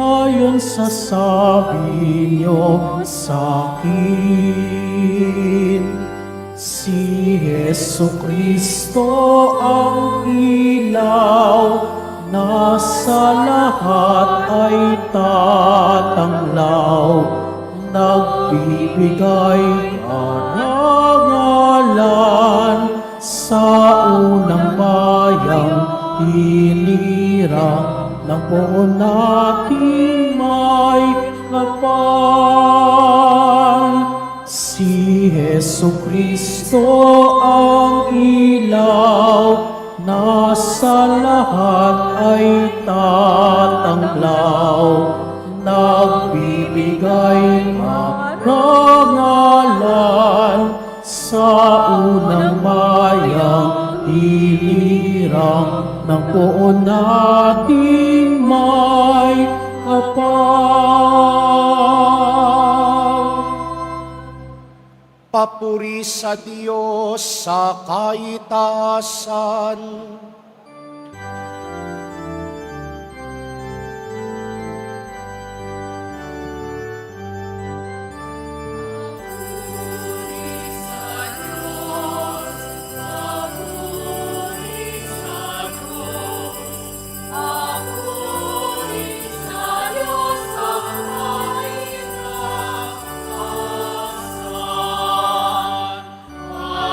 ayon sa sabi niyo sa akin. Si Jesucristo ang ilaw na sa lahat ay tatanglaw, nagbibigay karangalan sa unang bayang hinirang ng buong nating may kapal. Si Jesucristo ang ilaw na sa lahat ay tatanglaw, nagbibigay karangalan sa unang bayang hilirang ng buong nating may kapal. Papuri sa Diyos sa kaitaasan.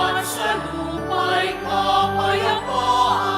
At sa lupa'y kapayapaan.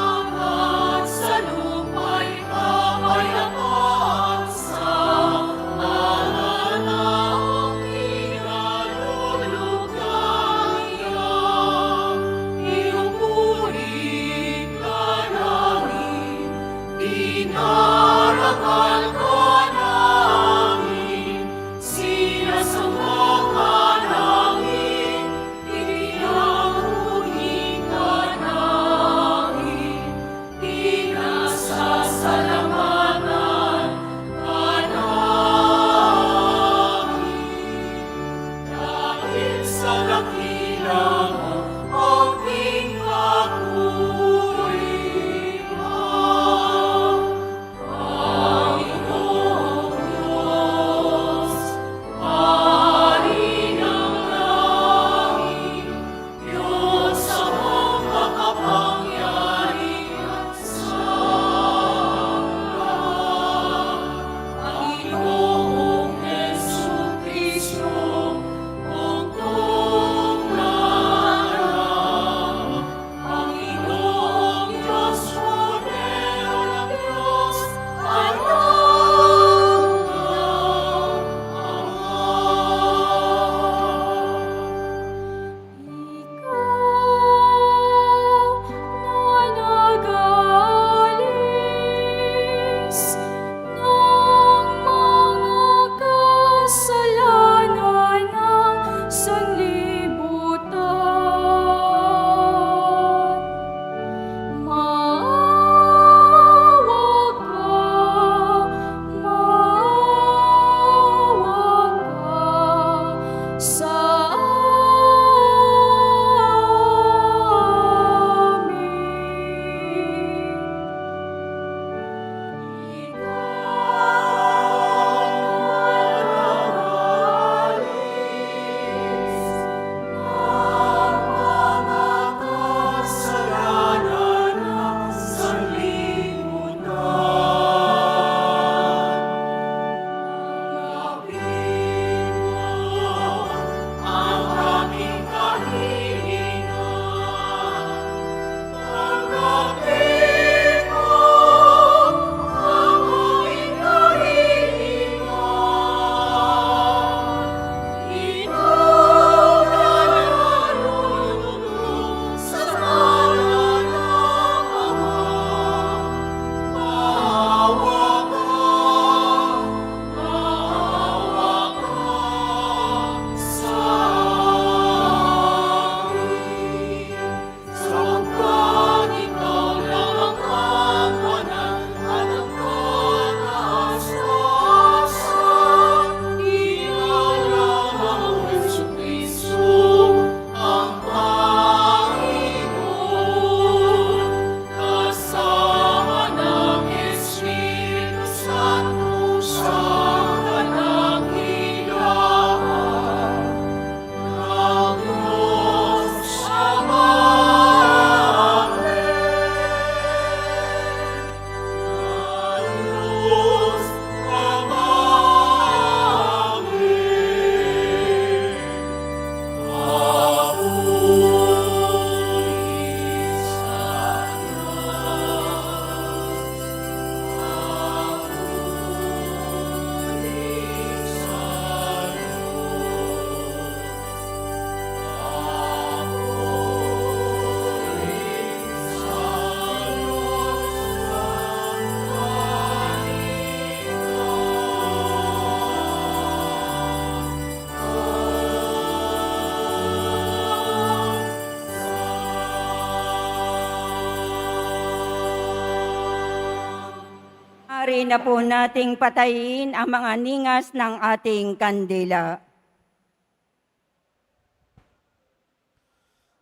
Sabay na po nating patayin ang mga ningas ng ating kandila.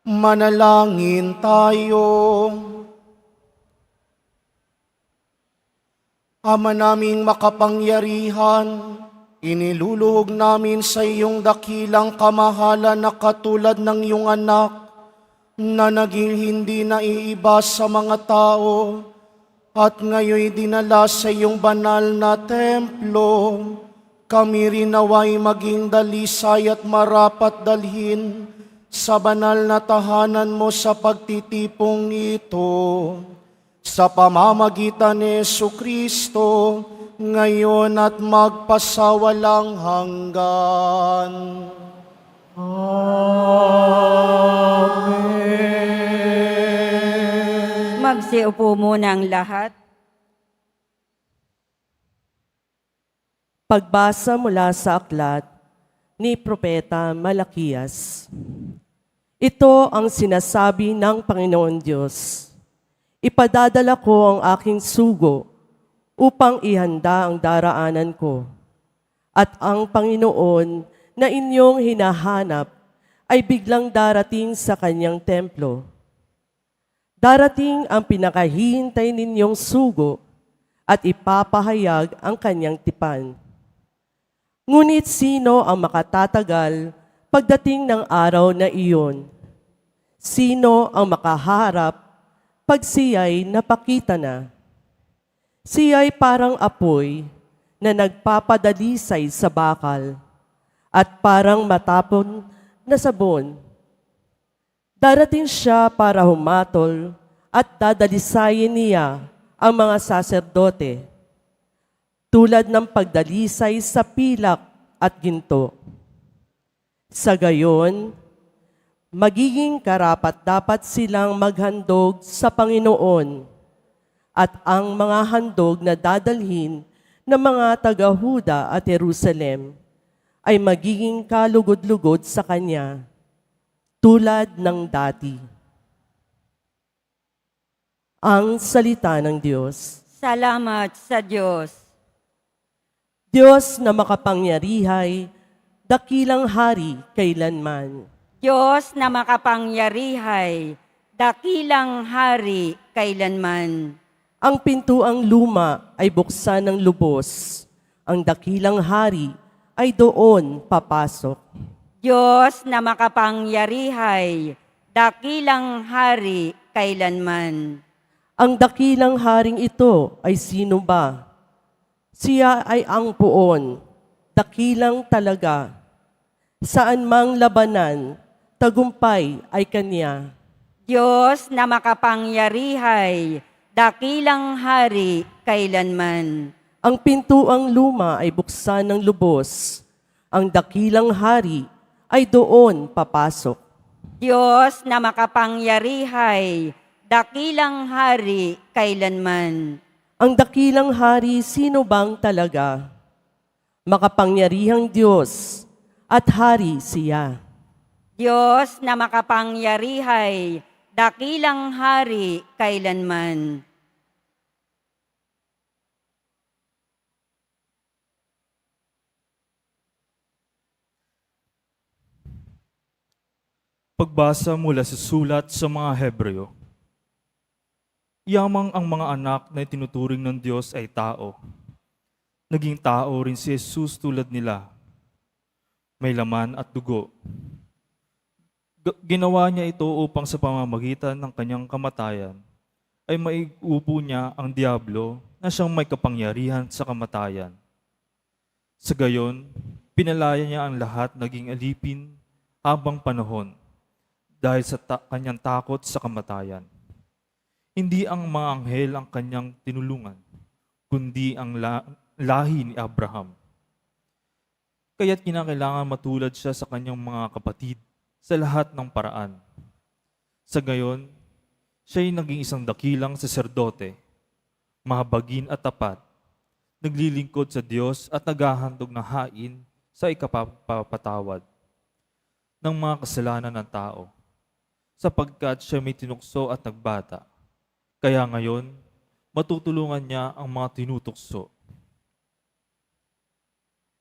Manalangin tayo. Ama naming makapangyarihan, iniluluhog namin sa iyong dakilang kamahalan na katulad ng iyong anak na naging hindi naiiba sa mga tao at ngayon dinala sa iyong banal na templo. Kami rin naway maging dalisay at marapat dalhin sa banal na tahanan mo sa pagtitipong ito. Sa pamamagitan ni Jesucristo, ngayon at magpasawalang hanggan. Amen. Magsiupo muna ang lahat. Pagbasa mula sa aklat ni Propeta Malakias. Ito ang sinasabi ng Panginoon Diyos. Ipadadala ko ang aking sugo upang ihanda ang daraanan ko. At ang Panginoon na inyong hinahanap ay biglang darating sa kanyang templo. Darating ang pinakahihintay ninyong sugo at ipapahayag ang kanyang tipan. Ngunit sino ang makatatagal pagdating ng araw na iyon? Sino ang makaharap pag siya'y napakita na? Siya'y parang apoy na nagpapadalisay sa bakal at parang matapon na sabon. Darating siya para humatol at dadalisayin niya ang mga saserdote, tulad ng pagdalisay sa pilak at ginto. Sa gayon, magiging karapat-dapat silang maghandog sa Panginoon at ang mga handog na dadalhin ng mga taga-Huda at Jerusalem ay magiging kalugod-lugod sa Kanya, tulad ng dati. Ang salita ng Diyos. Salamat sa Diyos. Diyos na makapangyarihay, dakilang hari kailanman. Diyos na makapangyarihay, dakilang hari kailanman. Ang pintuang luma ay buksan ng lubos. Ang dakilang hari ay doon papasok. Diyos na makapangyarihay, dakilang hari kailanman. Ang dakilang haring ito ay sino ba? Siya ay ang puon, dakilang talaga. Saan mang labanan, tagumpay ay Kanya. Diyos na makapangyarihay, dakilang hari kailanman. Ang pintuang luma ay buksan ng lubos. Ang dakilang hari ay doon papasok. Diyos na makapangyarihay, dakilang hari kailanman. Ang dakilang hari sino bang talaga? Makapangyarihang Diyos at hari siya. Diyos na makapangyarihay, dakilang hari kailanman. Pagbasa mula sa sulat sa mga Hebreo. Yamang ang mga anak na tinuturing ng Diyos ay tao. Naging tao rin si Jesus tulad nila. May laman at dugo. Ginawa niya ito upang sa pamamagitan ng kanyang kamatayan ay maiupo niya ang diablo na siyang may kapangyarihan sa kamatayan. Sa gayon, pinalaya niya ang lahat naging alipin habang panahon dahil sa kanyang takot sa kamatayan. Hindi ang mga anghel ang kanyang tinulungan, kundi ang lahi ni Abraham. Kaya't kinakailangan matulad siya sa kanyang mga kapatid sa lahat ng paraan. Sa gayon, siya'y naging isang dakilang saserdote, mahabagin at tapat, naglilingkod sa Diyos at naghahandog ng hain sa ikapapatawad ng mga kasalanan ng tao, sapagkat siya may tinukso at nagbata. Kaya ngayon, matutulungan niya ang mga tinutukso.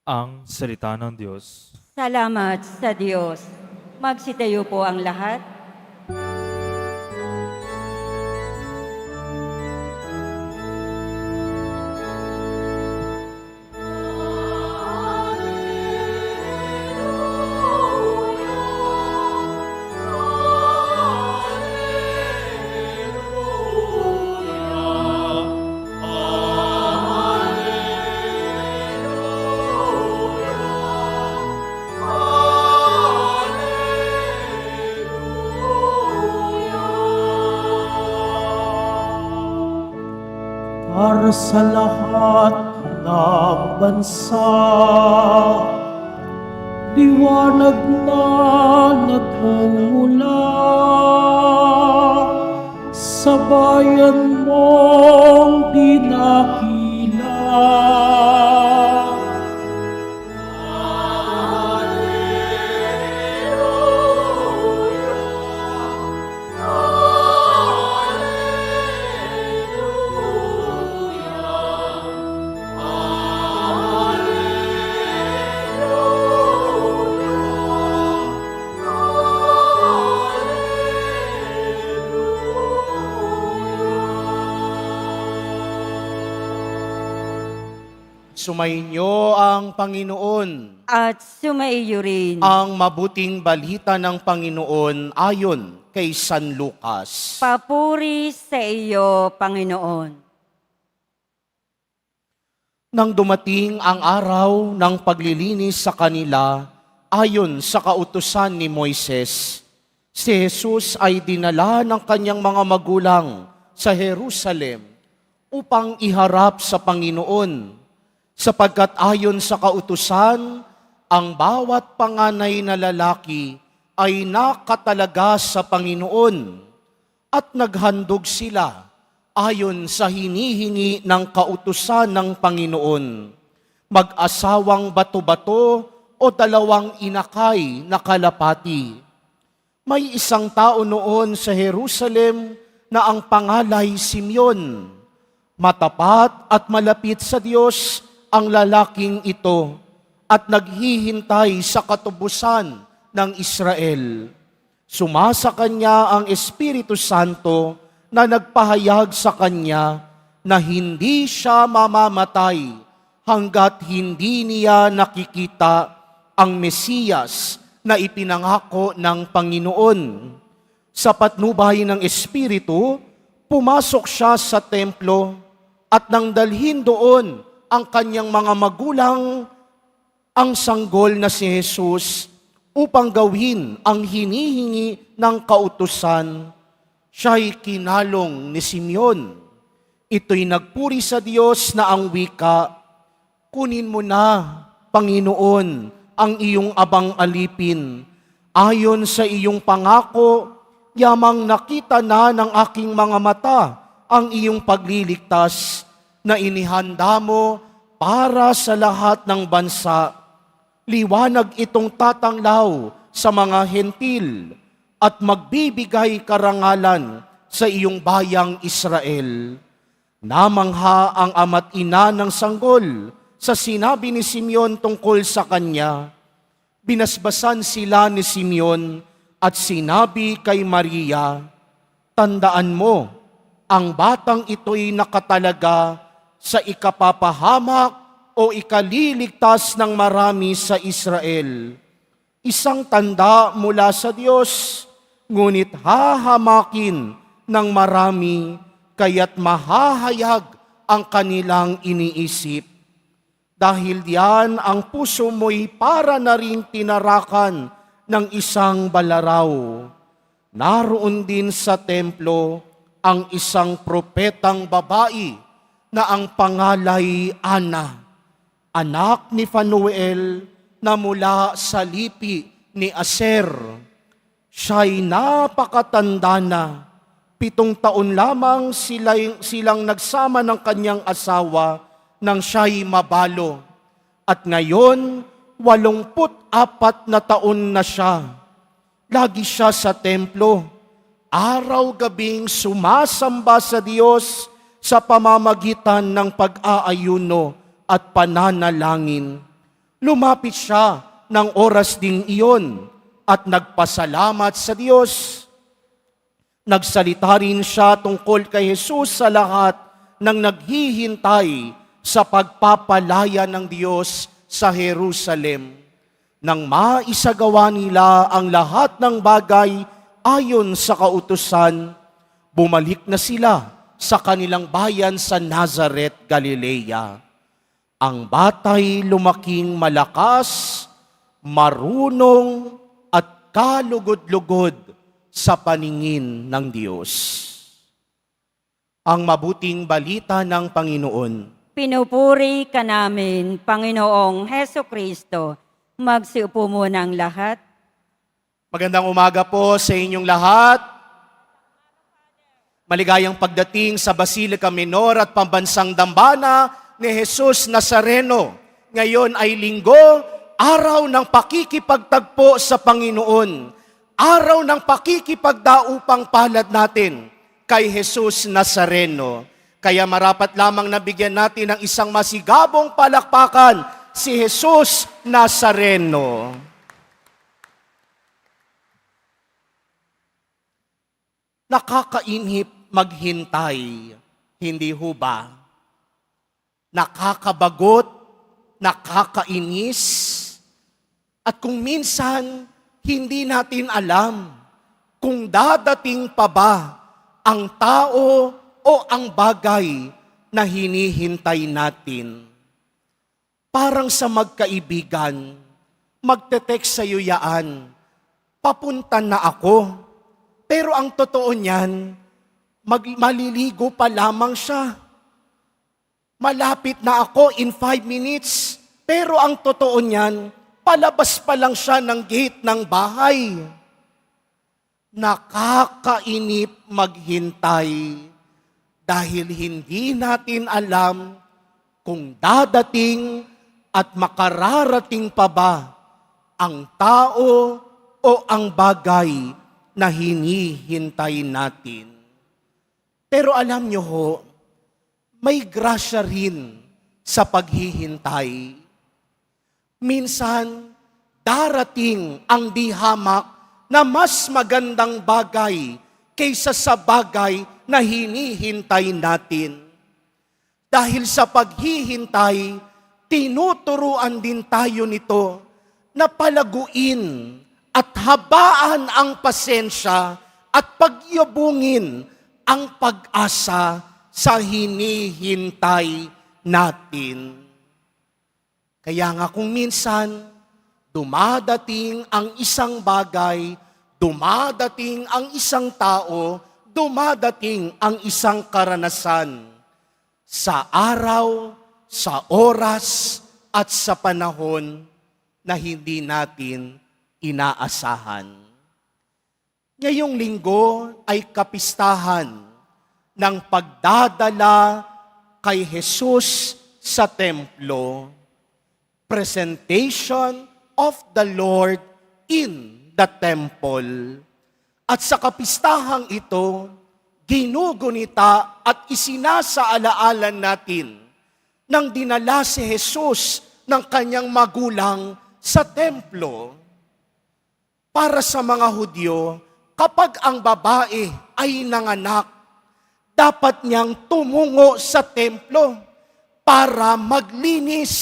Ang salita ng Diyos. Salamat sa Diyos. Magsitayo po ang lahat. para sa lahat ng bansa. Liwanag na nagmumula sa bayan mong dinakila. Sumainyo ang Panginoon. At sumaiyo rin. Ang mabuting balita ng Panginoon ayon kay San Lucas. Papuri sa iyo, Panginoon. Nang dumating ang araw ng paglilinis sa kanila, ayon sa kautusan ni Moises, si Jesus ay dinala ng kanyang mga magulang sa Jerusalem upang iharap sa Panginoon, sapagkat ayon sa kautusan, ang bawat panganay na lalaki ay nakatalaga sa Panginoon at naghandog sila ayon sa hinihingi ng kautusan ng Panginoon, mag-asawang bato-bato o dalawang inakay na kalapati. May isang tao noon sa Jerusalem na ang pangalay Simeon. Matapat at malapit sa Diyos ang lalaking ito at naghihintay sa katubusan ng Israel. Sumasa kanya ang Espiritu Santo na nagpahayag sa kanya na hindi siya mamamatay hanggat hindi niya nakikita ang Mesiyas na ipinangako ng Panginoon. Sa patnubay ng Espiritu, pumasok siya sa templo at nang dalhin doon ang kanyang mga magulang, ang sanggol na si Jesus, upang gawin ang hinihingi ng kautusan, siya'y kinalong ni Simeon. Ito'y nagpuri sa Diyos na ang wika, kunin mo na, Panginoon, ang iyong abang alipin. Ayon sa iyong pangako, yamang nakita na ng aking mga mata ang iyong pagliligtas na inihanda mo para sa lahat ng bansa. Liwanag itong tatanglaw sa mga hentil at magbibigay karangalan sa iyong bayang Israel. Namangha ang ama't ina ng sanggol sa sinabi ni Simeon tungkol sa kanya. Binasbasan sila ni Simeon at sinabi kay Maria, "Tandaan mo, ang batang ito'y nakatalaga sa ikapapahamak o ikaliligtas ng marami sa Israel. Isang tanda mula sa Diyos, ngunit hahamakin ng marami, kaya't mahahayag ang kanilang iniisip. Dahil diyan ang puso mo'y para na rin tinarakan ng isang balaraw. Naroon din sa templo ang isang propetang babae na ang pangalay Ana, anak ni Fanuel na mula sa lipi ni Aser. Siya'y napakatanda na, 7 taon lamang silang nagsama ng kanyang asawa nang siya'y mabalo. At ngayon, 84 na taon na siya. Lagi siya sa templo, araw-gabing sumasamba sa Diyos sa pamamagitan ng pag-aayuno at pananalangin. Lumapit siya ng oras ding iyon at nagpasalamat sa Diyos. Nagsalita rin siya tungkol kay Jesus sa lahat ng naghihintay sa pagpapalaya ng Diyos sa Jerusalem. Nang maisagawa nila ang lahat ng bagay ayon sa kautusan, bumalik na sila sa kanilang bayan sa Nazareth, Galilea. Ang batay lumaking malakas, marunong at kalugod-lugod sa paningin ng Diyos. Ang mabuting balita ng Panginoon. Pinupuri ka namin, Panginoong Heso Kristo. Magsiupo muna ang lahat. Magandang umaga po sa inyong lahat. Maligayang pagdating sa Basilica Minor at Pambansang Dambana ni Jesus Nazareno. Ngayon ay linggo, araw ng pakikipagtagpo sa Panginoon. Araw ng pakikipagdaupang palad natin kay Jesus Nazareno. Kaya marapat lamang nabigyan natin ng isang masigabong palakpakan si Jesus Nazareno. Nakakainhip maghintay, hindi ho ba? Nakakabagot, nakakainis, at kung minsan hindi natin alam kung dadating pa ba ang tao o ang bagay na hinihintay natin. Parang sa magkaibigan, magte-text sa'yo yaan, papunta na ako. Pero ang totoo niyan, maliligo pa lamang siya. Malapit na ako in 5 minutes. Pero ang totoo niyan, palabas pa lang siya ng gate ng bahay. Nakakainip maghintay dahil hindi natin alam kung dadating at makararating pa ba ang tao o ang bagay na hinihintay natin. Pero alam niyo ho, may grasya rin sa paghihintay. Minsan, darating ang dihamak na mas magandang bagay kaysa sa bagay na hinihintay natin. Dahil sa paghihintay, tinuturuan din tayo nito na palaguin at habaan ang pasensya at pagyabungin ang pag-asa sa hinihintay natin. Kaya nga kung minsan, dumadating ang isang bagay, dumadating ang isang tao, dumadating ang isang karanasan sa araw, sa oras, at sa panahon na hindi natin inaasahan. Ngayong linggo ay kapistahan ng pagdadala kay Jesus sa templo. Presentation of the Lord in the temple. At sa kapistahang ito, ginugunita at isinasaalaalan natin nang dinala si Jesus ng kanyang magulang sa templo. Para sa mga Hudyo, kapag ang babae ay nanganak, dapat niyang tumungo sa templo para maglinis.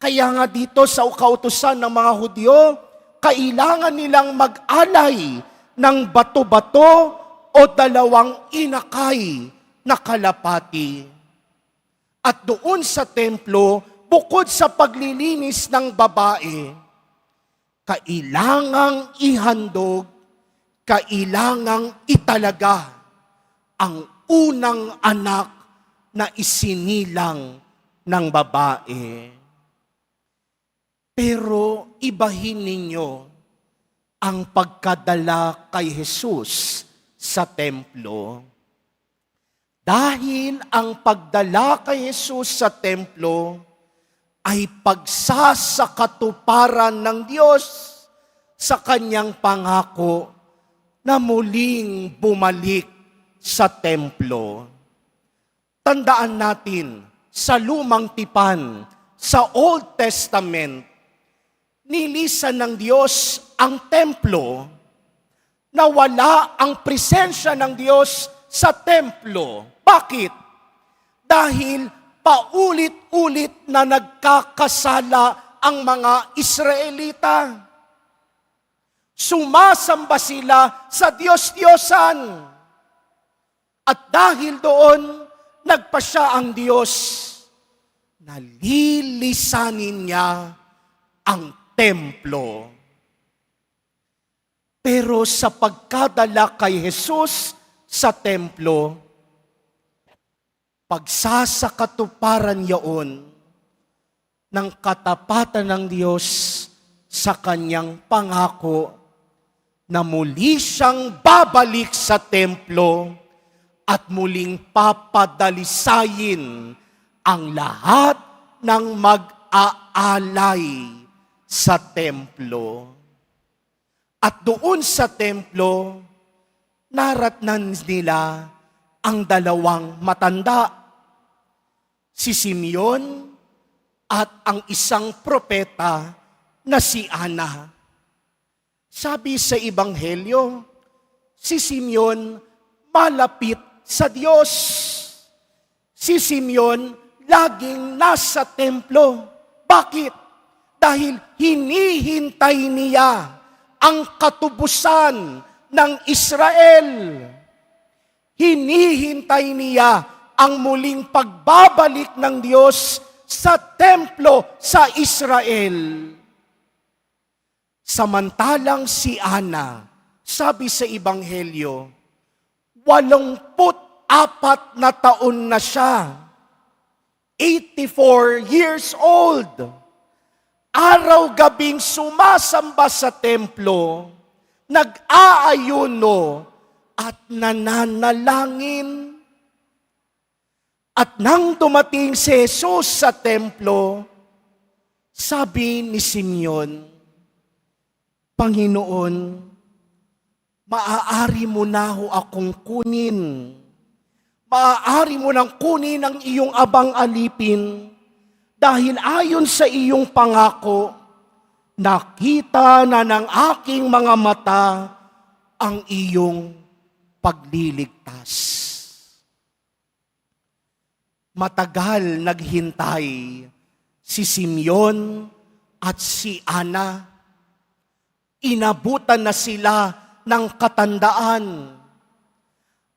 Kaya nga dito sa kautusan ng mga Hudyo, kailangan nilang mag-alay ng bato-bato o 2 inakay na kalapati. At doon sa templo, bukod sa paglilinis ng babae, kailangang ihandog, kailangang italaga ang unang anak na isinilang ng babae. Pero ibahin ninyo ang pagkadala kay Jesus sa templo. Dahil ang pagdala kay Jesus sa templo ay pagsasakatuparan ng Diyos sa kanyang pangako na muling bumalik sa templo. Tandaan natin, sa lumang tipan, sa Old Testament, nilisan ng Diyos ang templo, na wala ang presensya ng Diyos sa templo. Bakit? Dahil paulit-ulit na nagkakasala ang mga Israelita. Sumasamba sila sa Diyos-Diyosan. At dahil doon, nagpasya ang Diyos na lilisanin niya ang templo. Pero sa pagkadala kay Jesus sa templo, pagsasakatuparan yaon ng katapatan ng Diyos sa kanyang pangako na muli siyang babalik sa templo at muling papadalisayin ang lahat ng mag-aalay sa templo. At doon sa templo, naratnan nila ang dalawang matanda, si Simeon at ang isang propeta na si Ana. Sabi sa Ebanghelyo, si Simeon malapit sa Diyos. Si Simeon laging nasa templo. Bakit? Dahil hinihintay niya ang katubusan ng Israel. Hinihintay niya ang muling pagbabalik ng Diyos sa templo sa Israel. Samantalang si Ana, sabi sa Ebanghelyo, 84 na taon na siya. 84 years old. Araw-gabing sumasamba sa templo, nag-aayuno at nananalangin. At nang dumating si Jesus sa templo, sabi ni Simeon, Panginoon, maaari mo na ho akong kunin. Maaari mo nang kunin ang iyong abang alipin. Dahil ayon sa iyong pangako, nakita na ng aking mga mata ang iyong pagliligtas. Matagal naghintay si Simeon at si Ana. Inabutan na sila ng katandaan.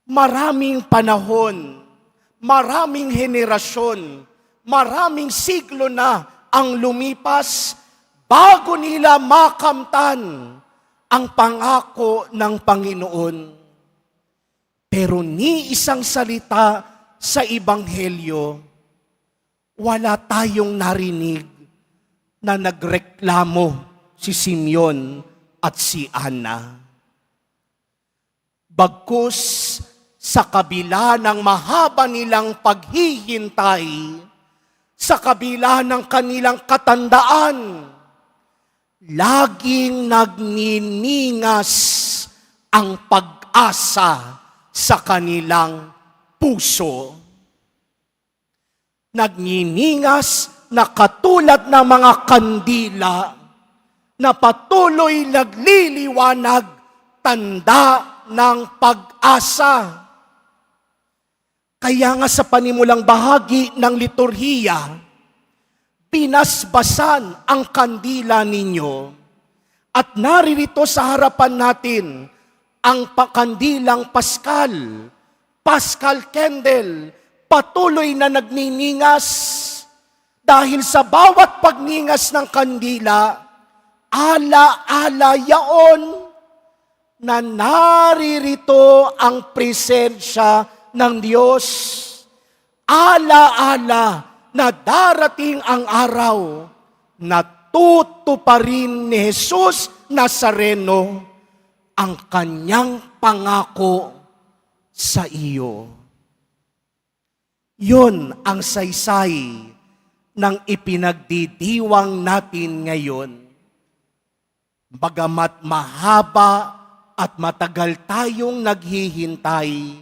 Maraming panahon, maraming henerasyon, maraming siglo na ang lumipas bago nila makamtan ang pangako ng Panginoon. Pero ni isang salita sa Ebanghelyo, wala tayong narinig na nagreklamo si Simeon at si Ana. Bagkus sa kabila ng mahaba nilang paghihintay, sa kabila ng kanilang katandaan, laging nagniningas ang pag-asa sa kanilang puso. Nagniningas na katulad ng mga kandila na patuloy nagliliwanag, tanda ng pag-asa. Kaya nga sa panimulang bahagi ng liturhiya, pinasbasan ang kandila ninyo at naririto sa harapan natin ang kandilang Paskal, Paschal Candle, patuloy na nagniningas dahil sa bawat pagningas ng kandila, ala-ala yaon na naririto ang presensya ng Diyos. Ala-ala na darating ang araw na tutuparin ni Jesus Nazareno ang kanyang pangako sa iyo. Yun ang saysay ng ipinagdidiwang natin ngayon. Bagamat mahaba at matagal tayong naghihintay,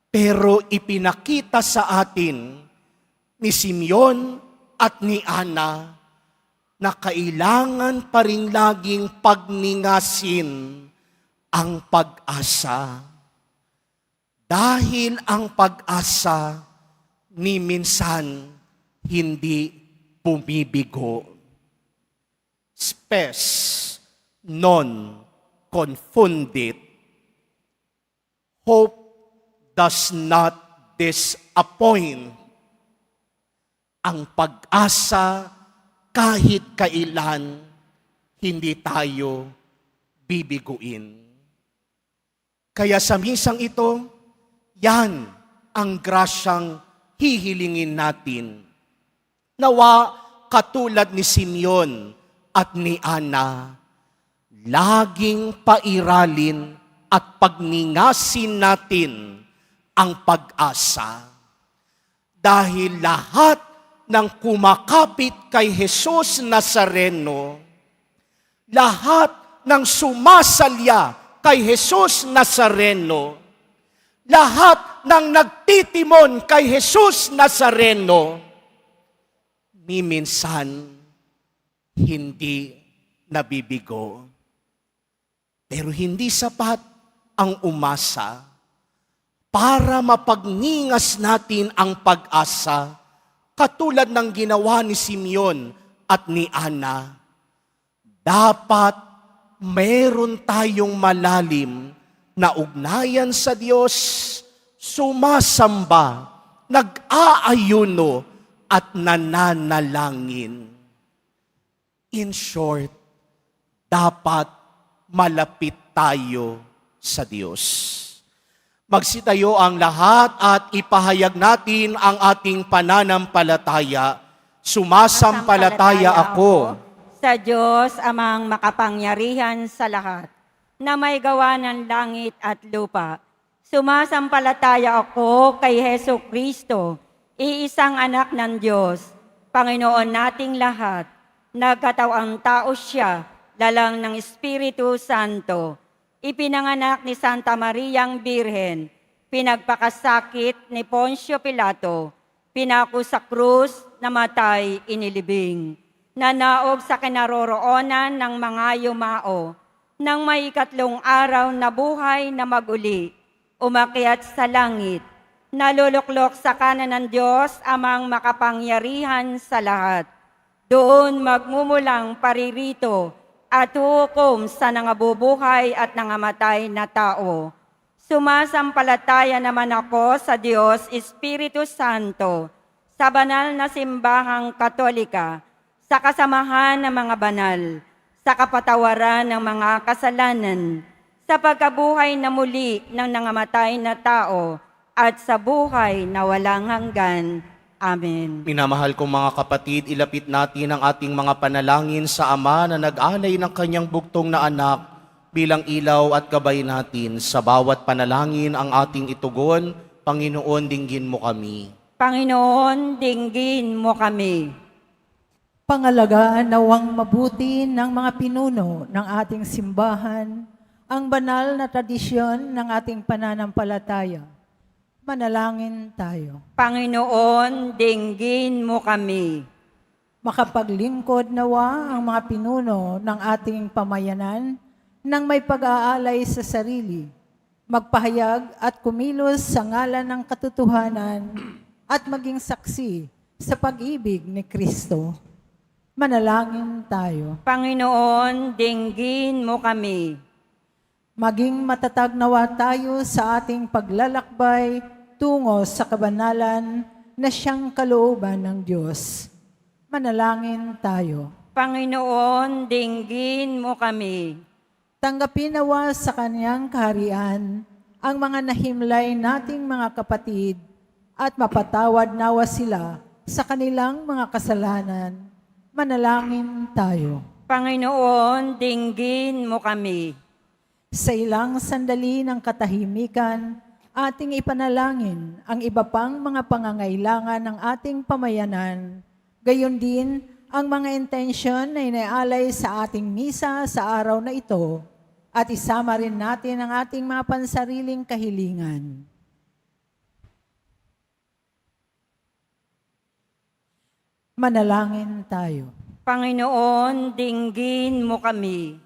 Pero ipinakita sa atin ni Simeon at ni Ana na kailangan pa rin laging pagningasin ang pag-asa. Dahil ang pag-asa ni minsan hindi bumibigo. Spes non confundit. Hope does not disappoint. Ang pag-asa kahit kailan hindi tayo bibiguin. Kaya sa misang ito, yan ang grasyang hihilingin natin. Nawa katulad ni Simeon at ni Ana, laging pairalin at pagningasin natin ang pag-asa. Dahil lahat ng kumakapit kay Jesus Nazareno, lahat ng sumasalya kay Jesus Nazareno, lahat ng nagtitimon kay Jesus Nazareno, minsan hindi nabibigo. Pero hindi sapat ang umasa para mapagningas natin ang pag-asa katulad ng ginawa ni Simeon at ni Ana. Dapat meron tayong malalim na ugnayan sa Diyos, sumasamba, nag-aayuno at nananalangin. In short, dapat malapit tayo sa Diyos. Magsitayo ang lahat at ipahayag natin ang ating pananampalataya. Sumasampalataya ako sa Diyos amang makapangyarihan sa lahat, na may gawa ng langit at lupa. Sumasampalataya ako kay Heso Kristo, iisang anak ng Diyos, Panginoon nating lahat. Nagkatawang tao siya, lalang ng Espiritu Santo. Ipinanganak ni Santa Mariang Birhen, pinagpakasakit ni Poncio Pilato, pinako sa krus, namatay, inilibing. Nanaog sa kinaroroonan ng mga yumao, nang may 3 araw na buhay na maguli, umakyat sa langit, naluluklok sa kanan ng Diyos amang makapangyarihan sa lahat. Doon magmumulang paririto at hukom sa nangabubuhay at nangamatay na tao. Sumasampalataya naman ako sa Diyos Espiritu Santo, sa banal na simbahang Katolika, sa kasamahan ng mga banal, sa kapatawaran ng mga kasalanan, sa pagkabuhay na muli ng nangamatay na tao, at sa buhay na walang hanggan. Amen. Minamahal kong mga kapatid, ilapit natin ang ating mga panalangin sa Ama na nag-alay ng kanyang bugtong na anak bilang ilaw at gabay natin. Sa bawat panalangin ang ating itugon, Panginoon, dinggin mo kami. Panginoon, dinggin mo kami. Pangalagaan nawang mabuti ng mga pinuno ng ating simbahan ang banal na tradisyon ng ating pananampalataya. Manalangin tayo. Panginoon, dinggin mo kami. Makapaglingkod nawa ang mga pinuno ng ating pamayanan nang may pag-aalay sa sarili, magpahayag at kumilos sa ngalan ng katotohanan at maging saksi sa pag-ibig ni Kristo. Manalangin tayo. Panginoon, dinggin mo kami. Maging matatag nawa tayo sa ating paglalakbay tungo sa kabanalan na siyang kalooban ng Diyos. Manalangin tayo. Panginoon, dinggin mo kami. Tanggapin nawa sa Kanyang kaharian ang mga nahimlay nating mga kapatid at mapatawad nawa sila sa kanilang mga kasalanan. Manalangin tayo. Panginoon, dinggin mo kami. Sa ilang sandali ng katahimikan, ating ipanalangin ang iba pang mga pangangailangan ng ating pamayanan. Gayon din ang mga intensyon na inaalay sa ating misa sa araw na ito at isama rin natin ang ating mga pansariling kahilingan. Manalangin tayo. Panginoon, dinggin mo kami.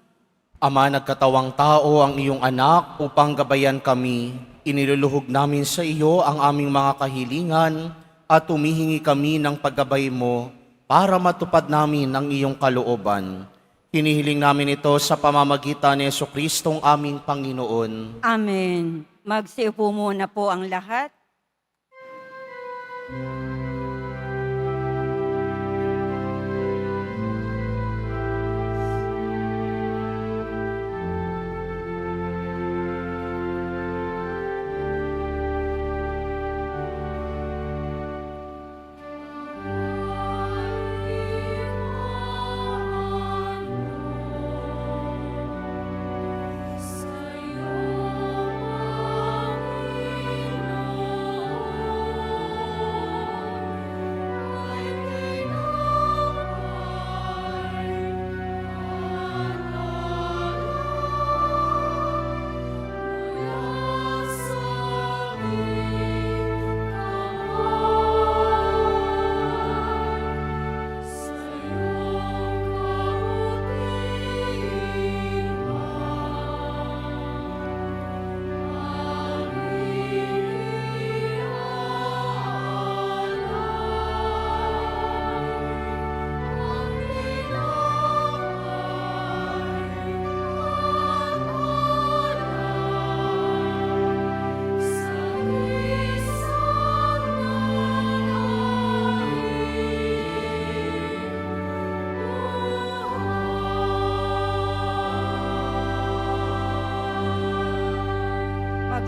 Ama, nagkatawang tao ang iyong anak upang gabayan kami. Iniluluhog namin sa iyo ang aming mga kahilingan at humihingi kami ng paggabay mo para matupad namin ang iyong kalooban. Hinihiling namin ito sa pamamagitan ni Jesucristong aming Panginoon. Amen. Magsiupo muna po ang lahat.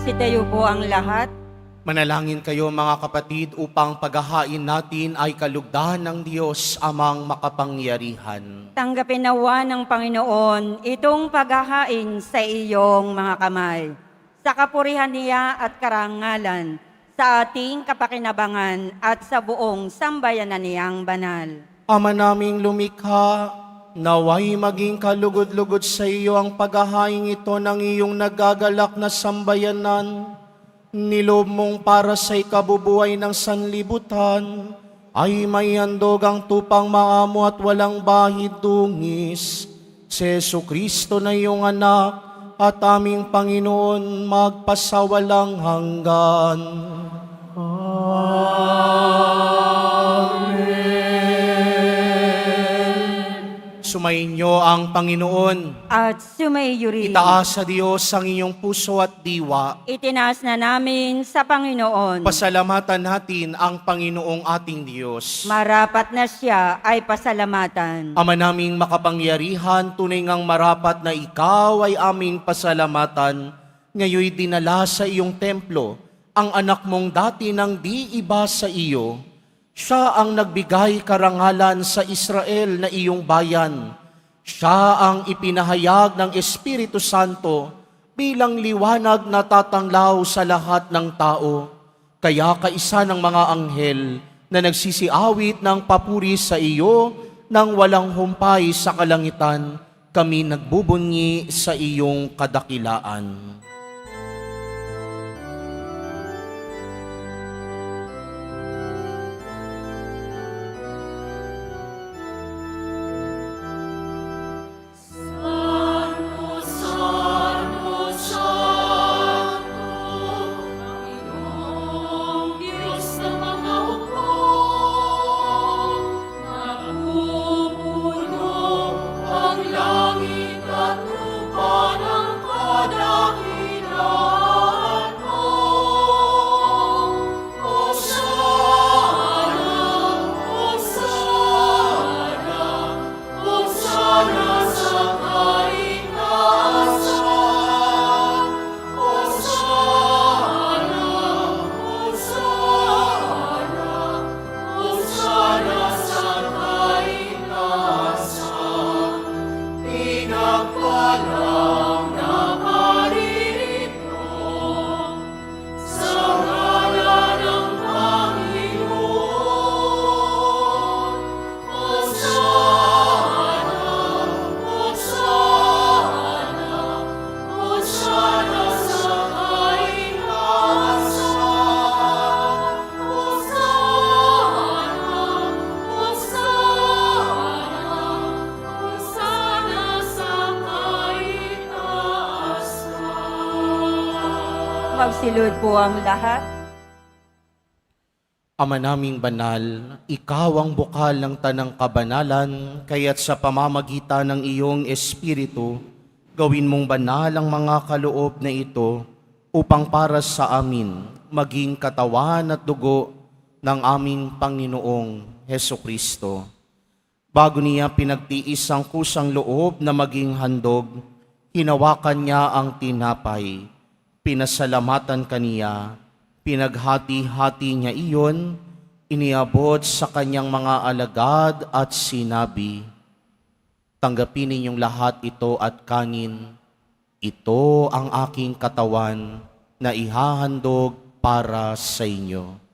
Magsitayo po ang lahat. Manalangin kayo mga kapatid upang paghahain natin ay kalugdan ng Diyos amang makapangyarihan. Tanggapin nawa ng Panginoon itong paghahain sa iyong mga kamay. Sa kapurihan niya at karangalan, sa ating kapakinabangan at sa buong sambayanan niyang banal. Ama naming lumikha, naway maging kalugod-lugod sa iyo ang paghahain ito ng iyong nagagalak na sambayanan. Nilob mong para sa ikabubuhay ng sanlibutan, ay may handog ang tupang maamo at walang bahid dungis. Si Jesucristo na iyong anak at aming Panginoon magpasawalang hanggan. Sumainyo ang Panginoon. At sumaiyo rin. Itaas sa Diyos ang inyong puso at diwa. Itinaas na namin sa Panginoon. Pasalamatan natin ang Panginoong ating Diyos. Marapat na siya ay pasalamatan. Ama naming makapangyarihan, tunay ngang marapat na ikaw ay aming pasalamatan. Ngayoy dinala sa iyong templo ang anak mong dati nang di iba sa iyo. Siya ang nagbigay karangalan sa Israel na iyong bayan. Siya ang ipinahayag ng Espiritu Santo bilang liwanag na tatanglaw sa lahat ng tao. Kaya kaisa ng mga anghel na nagsisiawit ng papuri sa iyo nang walang humpay sa kalangitan, kami nagbubunyi sa iyong kadakilaan. Ang langit at lupa ng kadakilaan. Magsilod po ang lahat. Ama naming banal, ikaw ang bukal ng tanang kabanalan, kaya't sa pamamagitan ng iyong Espiritu, gawin mong banal ang mga kaloob na ito upang para sa amin maging katawan at dugo ng aming Panginoong Hesukristo. Bago niya pinagtiis ang kusang loob na maging handog, hinawakan niya ang tinapay, pinasalamatan kaniya, pinaghati-hati niya iyon, iniabot sa kanyang mga alagad at sinabi, "Tanggapin ninyong lahat ito at kanin. Ito ang aking katawan na ihahandog para sa inyo."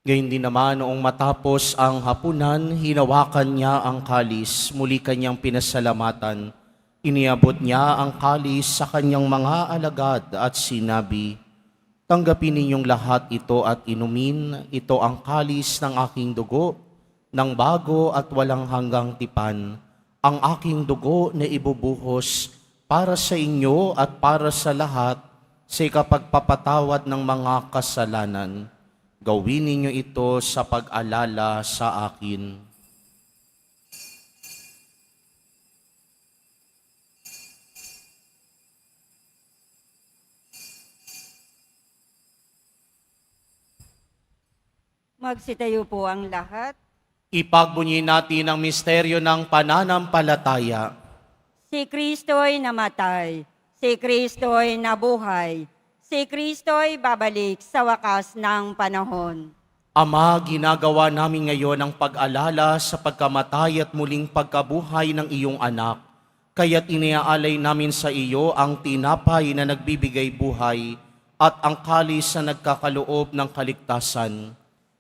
Gayun din naman noong matapos ang hapunan, hinawakan niya ang kalis, muli kanyang pinasalamatan. Iniabot niya ang kalis sa kanyang mga alagad at sinabi, "Tanggapin ninyong lahat ito at inumin, ito ang kalis ng aking dugo, ng bago at walang hanggang tipan, ang aking dugo na ibubuhos para sa inyo at para sa lahat sa ikapagpapatawad ng mga kasalanan. Gawin ninyo ito sa pag-alala sa akin." Magsitayo po ang lahat. Ipagbunyi natin ang misteryo ng pananampalataya. Si Kristo'y namatay, si Kristo'y nabuhay, si Kristo'y babalik sa wakas ng panahon. Ama, ginagawa namin ngayon ang pag-alala sa pagkamatay at muling pagkabuhay ng iyong anak. Kaya't iniaalay namin sa iyo ang tinapay na nagbibigay buhay at ang kalis na nagkakaloob ng kaligtasan.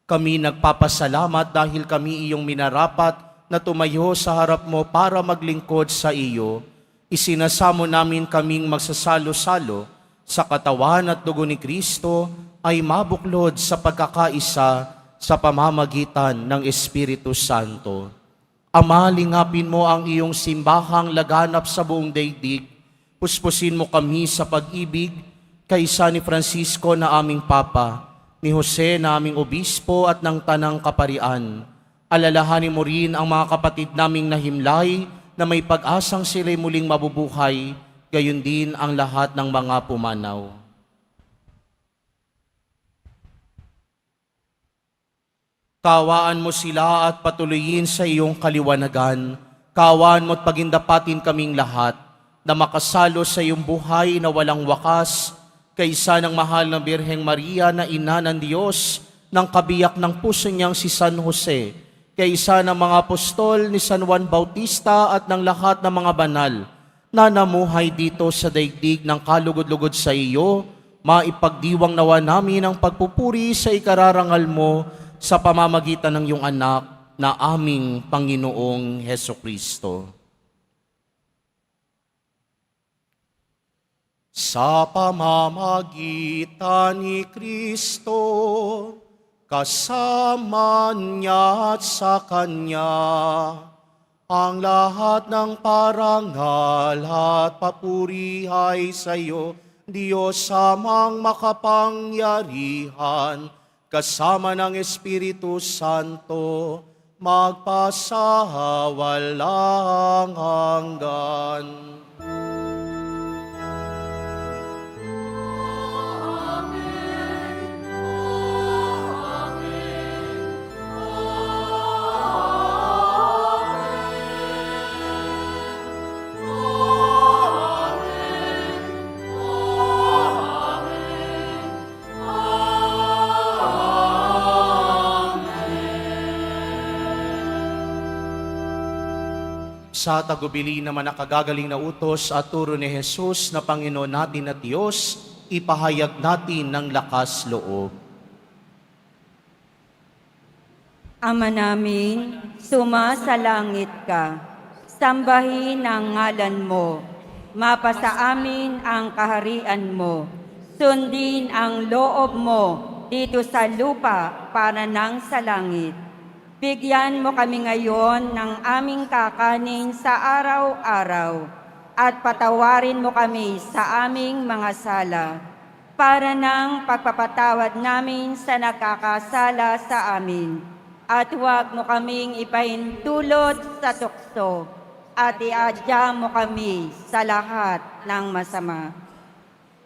Kami nagpapasalamat dahil kami iyong minarapat na tumayo sa harap mo para maglingkod sa iyo. Isinasamo namin kaming magsasalo-salo sa katawan at dugo ni Kristo ay mabuklod sa pagkakaisa sa pamamagitan ng Espiritu Santo. Ama, lingapin mo ang iyong simbahang laganap sa buong daigdig. Puspusin mo kami sa pag-ibig kaysa ni Francisco na aming Papa, ni Jose na aming Obispo at ng Tanang Kaparian. Alalahanin mo rin ang mga kapatid naming nahimlay na may pag-asang sila'y muling mabubuhay, gayon din ang lahat ng mga pumanaw. Kawaan mo sila at patuloyin sa iyong kaliwanagan. Kawaan mo at pagindapatin kaming lahat na makasalo sa iyong buhay na walang wakas, kaysa ng mahal na Birheng Maria na ina ng Diyos, ng kabiyak ng puso niyang si San Jose, kaysa ng mga apostol ni San Juan Bautista at ng lahat ng mga banal na namuhay dito sa daigdig ng kalugod-lugod sa iyo, maipagdiwang nawa namin ang pagpupuri sa ikararangal mo sa pamamagitan ng iyong anak na aming Panginoong Hesukristo. Sa pamamagitan ni Kristo, kasama niya at sa Kanya, ang lahat ng parangal at papuri ay sa iyo, Diyos amang makapangyarihan, kasama ng Espiritu Santo, magpasawalang hanggan. Sa tagubili naman nakagagaling na utos at turo ni Jesus na Panginoon natin at Diyos, ipahayag natin ng lakas loob. Ama namin, sumasalangit ka. Sambahin ang ngalan mo. Mapasa amin ang kaharian mo. Sundin ang loob mo dito sa lupa para nang sa langit. Bigyan mo kami ngayon ng aming kakanin sa araw-araw at patawarin mo kami sa aming mga sala para ng pagpapatawad namin sa nagkakasala sa amin. At huwag mo kaming ipahintulot sa tukso at iadya mo kami sa lahat ng masama.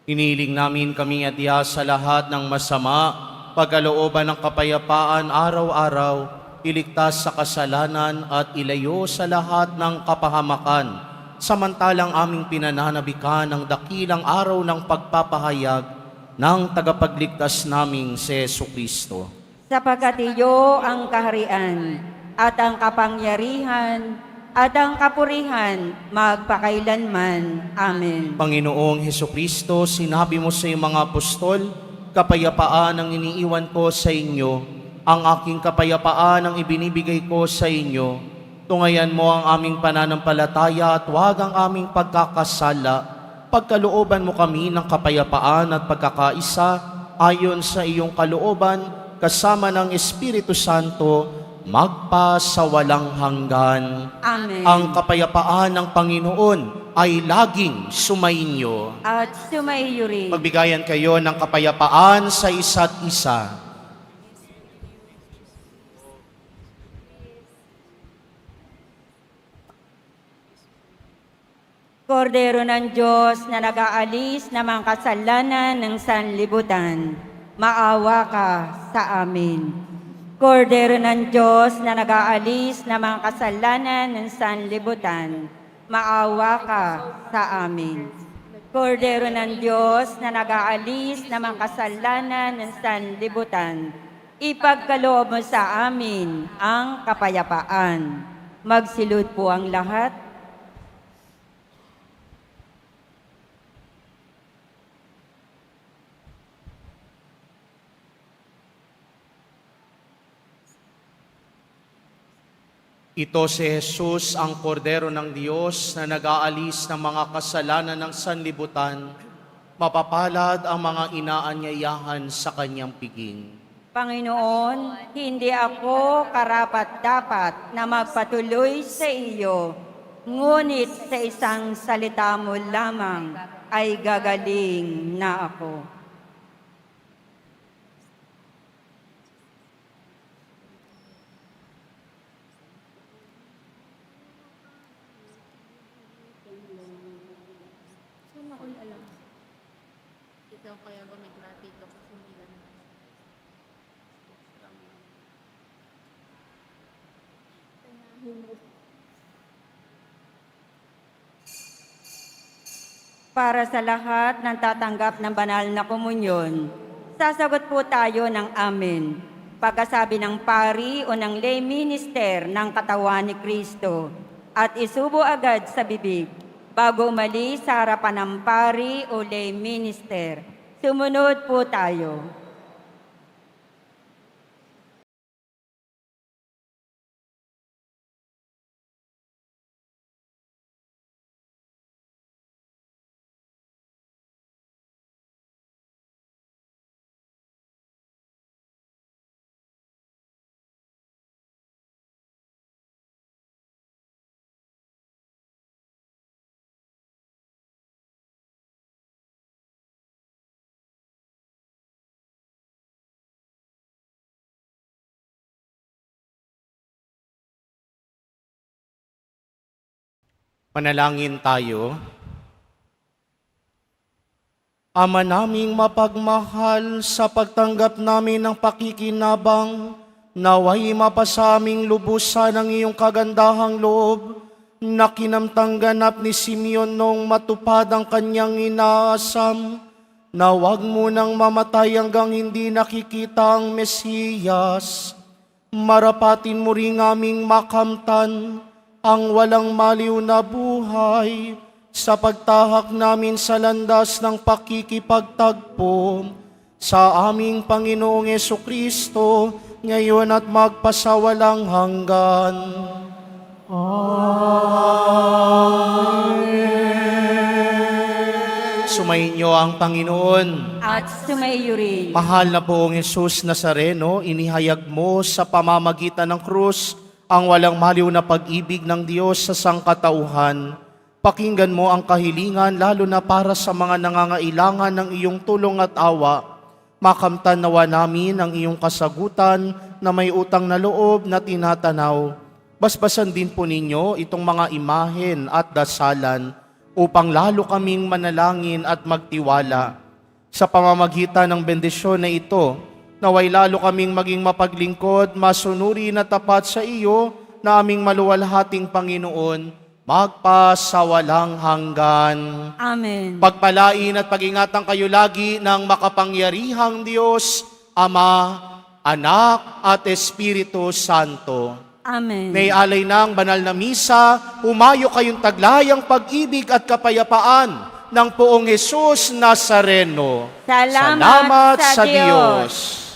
Iniling namin kami adya sa lahat ng masama, pagkalooban ng kapayapaan araw-araw, iligtas sa kasalanan at ilayo sa lahat ng kapahamakan, samantalang aming pinananabikan ang dakilang araw ng pagpapahayag ng tagapagligtas naming si Jesucristo. Sapagkat iyo ang kaharian at ang kapangyarihan at ang kapurihan magpakailanman. Amen. Panginoong Jesucristo, sinabi mo sa iyong mga apostol, kapayapaan ang iniiwan ko sa inyo, ang aking kapayapaan ang ibinibigay ko sa inyo. Tungayan mo ang aming pananampalataya at huwag ang aming pagkakasala. Pagkalooban mo kami ng kapayapaan at pagkakaisa ayon sa iyong kalooban, kasama ng Espiritu Santo, magpasawalang hanggan. Amen. Ang kapayapaan ng Panginoon ay laging sumainyo. At sumaiyo rin. Magbigayan kayo ng kapayapaan sa isa't isa. Kordero ng Diyos na nag-aalis ng mga kasalanan ng sanlibutan, maawa ka sa amin. Kordero ng Diyos na nag-aalis ng mga kasalanan ng sanlibutan, maawa ka sa amin. Kordero ng Diyos na nag-aalis ng mga kasalanan ng sanlibutan, ipagkaloob mo sa amin ang kapayapaan. Magsilod po ang lahat. Ito si Jesus, ang kordero ng Diyos na nag-aalis ng mga kasalanan ng sanlibutan. Mapapalad ang mga inaanyayahan sa kanyang piging. Panginoon, hindi ako karapat-dapat na magpatuloy sa iyo, ngunit sa isang salita mo lamang ay gagaling na ako. Para sa lahat ng tatanggap ng banal na komunyon, sasagot po tayo ng amen. Pagkasabi ng pari o ng lay minister ng katawan ni Kristo at isubo agad sa bibig bago umalis sa harapan ng pari o lay minister. Sumunod po tayo. Panalangin tayo. Ama naming mapagmahal, sa pagtanggap namin ng pakikinabang, naway mapasaming lubusan ang iyong kagandahang loob na kinamtangganap ni Simeon noong matupad ang kanyang inaasam, na wag mo nang mamatay hanggang hindi nakikita ang Mesiyas. Marapatin mo ring aming makamtan ang walang maliw na buhay sa pagtahak namin sa landas ng pakikipagtagpo sa aming Panginoong Jesucristo, ngayon at magpasawalang hanggan. Amen. sumainyo ang Panginoon. At sumaiyo rin. Mahal na poong Jesus Nazareno, inihayag mo sa pamamagitan ng krus ang walang maliw na pag-ibig ng Diyos sa sangkatauhan. Pakinggan mo ang kahilingan lalo na para sa mga nangangailangan ng iyong tulong at awa. Makamtan nawa namin ang iyong kasagutan na may utang na loob na tinatanaw. Basbasan din po ninyo itong mga imahen at dasalan upang lalo kaming manalangin at magtiwala. Sa pamamagitan ng bendisyon na ito, naway lalo kaming maging mapaglingkod, masunuri na tapat sa iyo na aming maluwalhating Panginoon, magpasawalang hanggan. Amen. Pagpalain at pag-ingatan kayo lagi ng makapangyarihang Diyos, Ama, Anak at Espiritu Santo. Amen. May alay ng banal na misa, humayo kayong taglayang pag-ibig at kapayapaan ng poong Jesus Nazareno. Salamat sa Diyos.